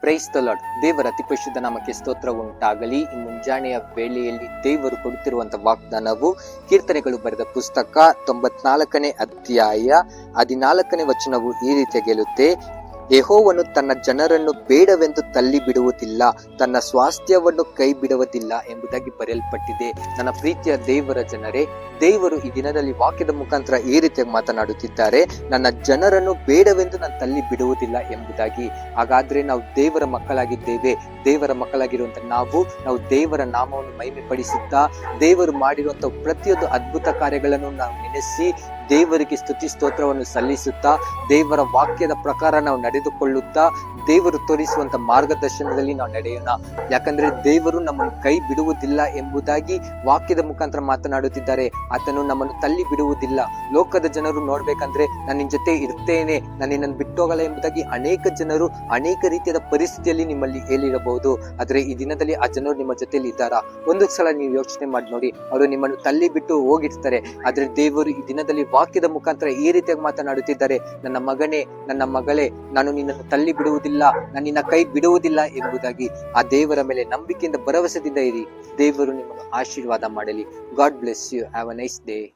Praise the lord. ದೇವರ ಅತಿ ಪರಿಶುದ್ಧ ನಾಮಕ್ಕೆ ಸ್ತೋತ್ರ ಉಂಟಾಗಲಿ. ಈ ಮುಂಜಾನೆಯ ವೇಳೆಯಲ್ಲಿ ದೇವರು ಕೊಡುತ್ತಿರುವಂತಹ ವಾಗ್ದಾನವು ಕೀರ್ತನೆಗಳು ಬರೆದ ಪುಸ್ತಕ 94ನೇ ಅಧ್ಯಾಯ 14ನೇ ವಚನವು ಈ ರೀತಿಯಾಗಿ ಹೇಳುತ್ತೆ: ಯೆಹೋವನು ತನ್ನ ಜನರನ್ನು ಬೇಡವೆಂದು ತಳ್ಳಿ ಬಿಡುವುದಿಲ್ಲ, ತನ್ನ ಸ್ವಾಸ್ಥ್ಯವನ್ನು ಕೈ ಬಿಡುವುದಿಲ್ಲ ಎಂಬುದಾಗಿ ಬರೆಯಲ್ಪಟ್ಟಿದೆ. ನನ್ನ ಪ್ರೀತಿಯ ದೇವರ ಜನರೇ, ದೇವರು ಈ ದಿನದಲ್ಲಿ ವಾಕ್ಯದ ಮುಖಾಂತರ ಈ ರೀತಿಯಾಗಿ ಮಾತನಾಡುತ್ತಿದ್ದಾರೆ: ನನ್ನ ಜನರನ್ನು ಬೇಡವೆಂದು ನಾನು ತಳ್ಳಿ ಬಿಡುವುದಿಲ್ಲ ಎಂಬುದಾಗಿ. ಹಾಗಾದ್ರೆ ನಾವು ದೇವರ ಮಕ್ಕಳಾಗಿದ್ದೇವೆ. ದೇವರ ಮಕ್ಕಳಾಗಿರುವಂತ ನಾವು ದೇವರ ನಾಮವನ್ನು ಮಹಿಮೆ ಪಡಿಸುತ್ತಾ, ದೇವರು ಮಾಡಿರುವಂತಹ ಪ್ರತಿಯೊಂದು ಅದ್ಭುತ ಕಾರ್ಯಗಳನ್ನು ನಾವು ನೆನೆಸಿ ದೇವರಿಗೆ ಸ್ತುತಿ ಸ್ತೋತ್ರವನ್ನು ಸಲ್ಲಿಸುತ್ತಾ, ದೇವರ ವಾಕ್ಯದ ಪ್ರಕಾರ ನಾವು ನಡೆದುಕೊಳ್ಳುತ್ತಾ, ದೇವರು ತೋರಿಸುವಂತ ಮಾರ್ಗದರ್ಶನದಲ್ಲಿ ನಾವು ನಡೆಯೋಣ. ಯಾಕಂದ್ರೆ ದೇವರು ನಮ್ಮನ್ನು ಕೈ ಬಿಡುವುದಿಲ್ಲ ಎಂಬುದಾಗಿ ವಾಕ್ಯದ ಮುಖಾಂತರ ಮಾತನಾಡುತ್ತಿದ್ದಾರೆ. ಆತನು ನಮ್ಮನ್ನು ತಳ್ಳಿ ಬಿಡುವುದಿಲ್ಲ. ಲೋಕದ ಜನರು ನೋಡ್ಬೇಕಂದ್ರೆ ನಾನು ನಿನ್ನ ಜೊತೆ ಇರ್ತೇನೆ, ನಾನು ನಿನ್ನನ್ನು ಬಿಟ್ಟೋಗಲ್ಲ ಎಂಬುದಾಗಿ ಅನೇಕ ಜನರು ಅನೇಕ ರೀತಿಯಾದ ಪರಿಸ್ಥಿತಿಯಲ್ಲಿ ನಿಮ್ಮಲ್ಲಿ ಹೇಳಿರಬಹುದು. ಆದ್ರೆ ಈ ದಿನದಲ್ಲಿ ಆ ಜನರು ನಿಮ್ಮ ಜೊತೆಯಲ್ಲಿ ಇದ್ದಾರಾ? ಒಂದು ಸಲ ನೀವು ಯೋಚನೆ ಮಾಡಿ ನೋಡಿ. ಅವರು ನಿಮ್ಮನ್ನು ತಳ್ಳಿ ಬಿಟ್ಟು ಹೋಗಿರ್ತಾರೆ. ಆದ್ರೆ ದೇವರು ಈ ದಿನದಲ್ಲಿ ವಾಕ್ಯದ ಮುಖಾಂತರ ಈ ರೀತಿಯಾಗಿ ಮಾತನಾಡುತ್ತಿದ್ದಾರೆ: ನನ್ನ ಮಗನೇ, ನನ್ನ ಮಗಳೇ, ನಾನು ನಿನ್ನನ್ನು ತಳ್ಳಿ ಬಿಡುವುದಿಲ್ಲ, ನಾನು ನಿನ್ನ ಕೈ ಬಿಡುವುದಿಲ್ಲ ಎಂಬುದಾಗಿ. ಆ ದೇವರ ಮೇಲೆ ನಂಬಿಕೆಯಿಂದ ಭರವಸೆದಿಂದ ಇರಿ. ದೇವರು ನಿಮ್ಮನ್ನು ಆಶೀರ್ವಾದ ಮಾಡಲಿ. God bless you. Have a nice day.